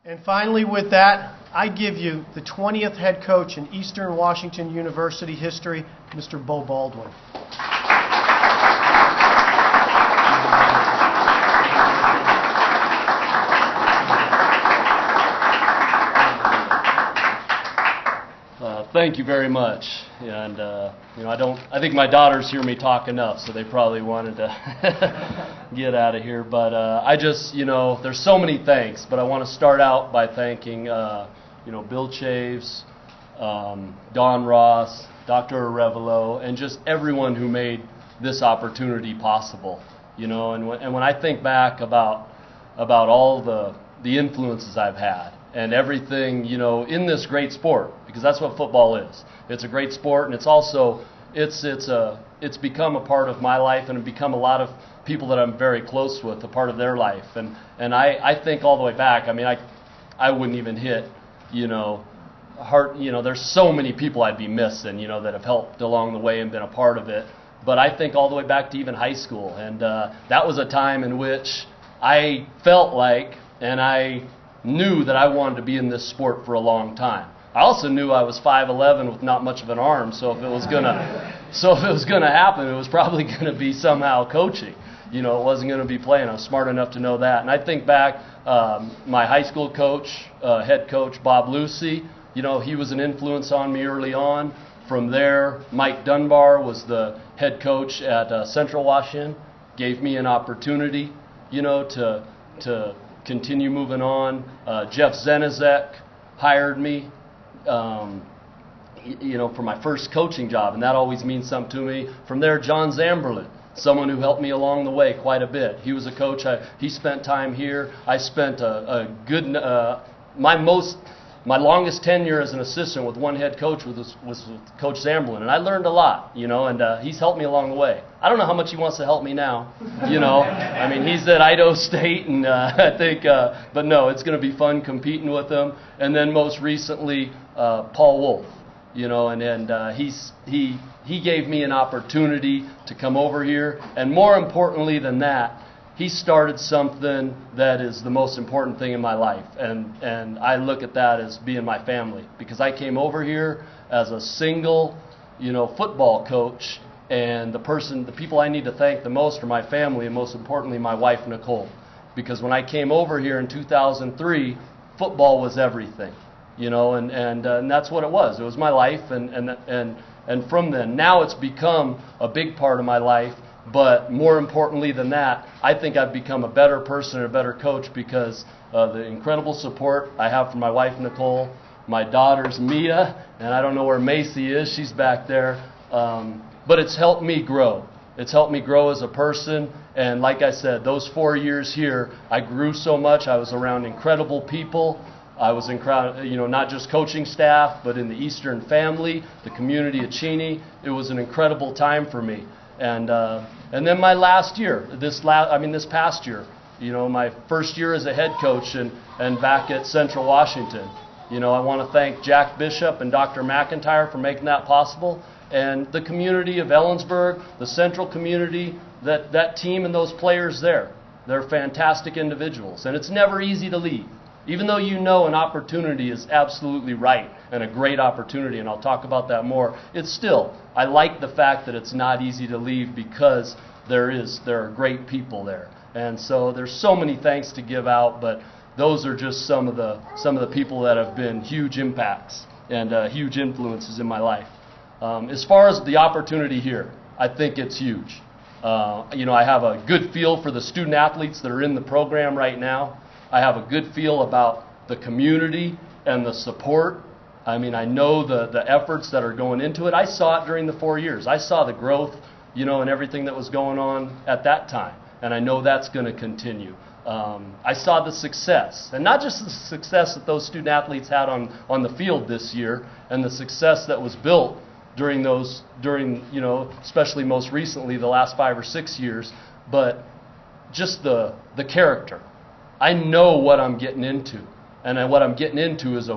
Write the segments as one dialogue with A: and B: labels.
A: And finally, with that, I give you the 20th head coach in Eastern Washington University history, Mr. Beau Baldwin.
B: Thank you very much. And I think my daughters hear me talk enough, so they probably wanted to get out of here. But there's so many thanks. But I want to start out by thanking, Bill Chaves, Don Ross, Dr. Arevalo, and just everyone who made this opportunity possible. And when I think back about all the influences I've had and everything, in this great sport, because that's what football is. It's a great sport, and it's also it's become a part of my life, and become a lot of people that I'm very close with, a part of their life. And I think all the way back. I mean, I wouldn't even hit, there's so many people I'd be missing, that have helped along the way and been a part of it. But I think all the way back to even high school, and that was a time in which I felt like, and I knew that I wanted to be in this sport for a long time. I also knew I was 5'11" with not much of an arm, so if it was gonna happen, it was probably gonna be somehow coaching. It wasn't gonna be playing. I was smart enough to know that. And I think back, my high school coach, head coach Bob Lucy, he was an influence on me early on. From there, Mike Dunbar was the head coach at Central Washington, gave me an opportunity, to continue moving on. Jeff Zenizek hired me, for my first coaching job, and that always means something to me. From there, John Zamberlin, someone who helped me along the way quite a bit. He was a coach. He spent time here. I spent my longest tenure as an assistant with one head coach was with Coach Zamberlin, and I learned a lot, and he's helped me along the way. I don't know how much he wants to help me now, I mean, he's at Idaho State, and I think, but no, it's going to be fun competing with him. And then most recently, Paul Wolf, and he gave me an opportunity to come over here, and more importantly than that, he started something that is the most important thing in my life, and I look at that as being my family, because I came over here as a single, football coach, and the people I need to thank the most are my family, and most importantly my wife Nicole, because when I came over here in 2003, football was everything, and that's what it was. It was my life, and from then, now it's become a big part of my life. But more importantly than that, I think I've become a better person and a better coach because of the incredible support I have from my wife, Nicole, my daughters, Mia, and I don't know where Macy is. She's back there. But it's helped me grow. It's helped me grow as a person. And like I said, those 4 years here, I grew so much. I was around incredible people. I was not just coaching staff, but in the Eastern family, the community of Cheney. It was an incredible time for me. And then my last year, this past year, my first year as a head coach and back at Central Washington, I want to thank Jack Bishop and Dr. McIntyre for making that possible, and the community of Ellensburg, the Central community, that team and those players there. They're fantastic individuals, and it's never easy to leave. Even though an opportunity is absolutely right and a great opportunity, and I'll talk about that more, I like the fact that it's not easy to leave because there are great people there. And so there's so many thanks to give out, but those are just some of the people that have been huge impacts and huge influences in my life. As far as the opportunity here, I think it's huge. I have a good feel for the student athletes that are in the program right now. I have a good feel about the community and the support. I mean, I know the efforts that are going into it. I saw it during the 4 years. I saw the growth, and everything that was going on at that time. And I know that's going to continue. I saw the success, and not just the success that those student athletes had on the field this year, and the success that was built during especially most recently the last 5 or 6 years, but just the character. I know what I'm getting into, and what I'm getting into is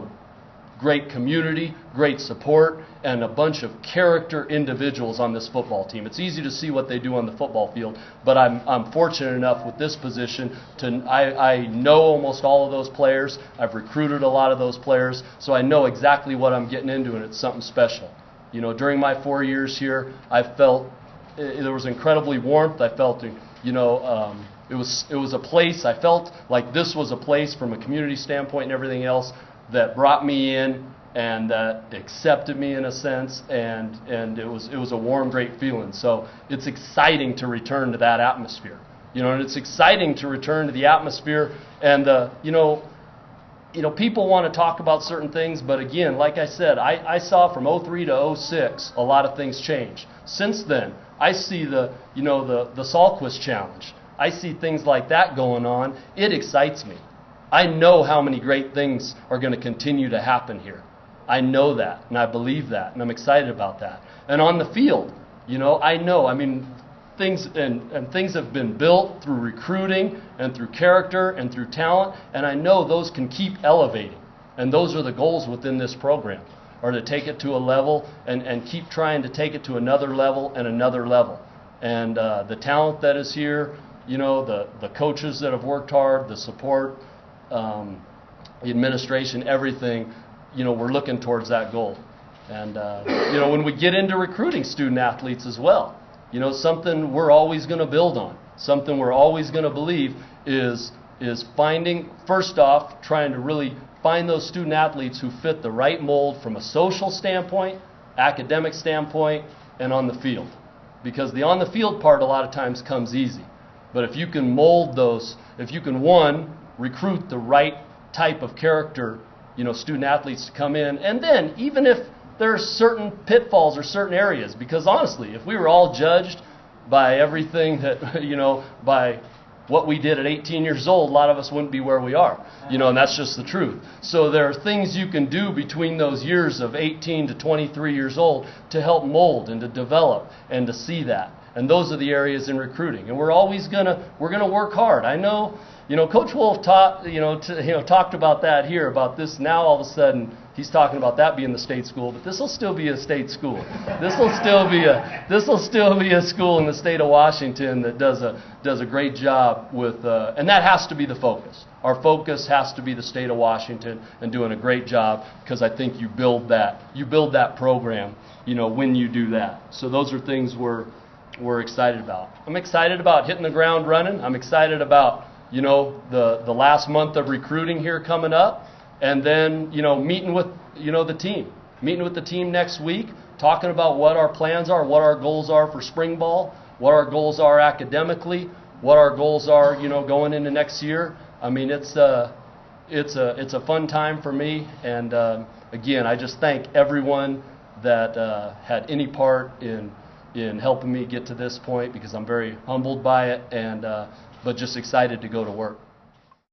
B: great community, great support, and a bunch of character individuals on this football team. It's easy to see what they do on the football field, but I'm fortunate enough with this position to I know almost all of those players. I've recruited a lot of those players, so I know exactly what I'm getting into, and it's something special. You know, during my 4 years here, I felt there was incredibly warmth. I felt, you know, it was a place. I felt like this was a place from a community standpoint and everything else that brought me in and that accepted me in a sense, and it was a warm, great feeling. So it's exciting to return to that atmosphere, you know, and it's exciting to return to the atmosphere. And you know, people want to talk about certain things, but again, like I said, I saw from 03 to 06 a lot of things change. Since then, I see the Salquist Challenge. I see things like that going on. It excites me. I know how many great things are going to continue to happen here. I know that, and I believe that, and I'm excited about that. And on the field, you know, I mean, things and things have been built through recruiting and through character and through talent, and I know those can keep elevating. And those are the goals within this program, are to take it to a level and keep trying to take it to another level and another level. And the talent that is here, you know, the coaches that have worked hard, the support, the administration, everything, you know, we're looking towards that goal. And, you know, when we get into recruiting student athletes as well, you know, something we're always going to build on, something we're always going to believe is finding, first off, trying to really find those student athletes who fit the right mold from a social standpoint, academic standpoint, and on the field. Because the on the field part a lot of times comes easy. But if you can mold those, if you can, one, recruit the right type of character, you know, student athletes to come in, and then even if there are certain pitfalls or certain areas, because honestly, if we were all judged by everything that, you know, by what we did at 18 years old, a lot of us wouldn't be where we are, you know, and that's just the truth. So there are things you can do between those years of 18 to 23 years old to help mold and to develop and to see that. And those are the areas in recruiting. And we're always gonna work hard. I know, you know, Coach Wolf talked about that here, about this. Now all of a sudden he's talking about that being the state school, but this will still be a state school. This will still be a school in the state of Washington that does a great job with, and that has to be the focus. Our focus has to be the state of Washington and doing a great job, because I think you build that program, you know, when you do that. So those are things we're excited about. I'm excited about hitting the ground running. I'm excited about, you know, the last month of recruiting here coming up, and then, you know, meeting with, you know, the team next week, talking about what our plans are, what our goals are for spring ball, what our goals are academically, what our goals are, you know, going into next year. I mean, it's a fun time for me, and again, I just thank everyone that had any part in helping me get to this point, because I'm very humbled by it, and but just excited to go to work.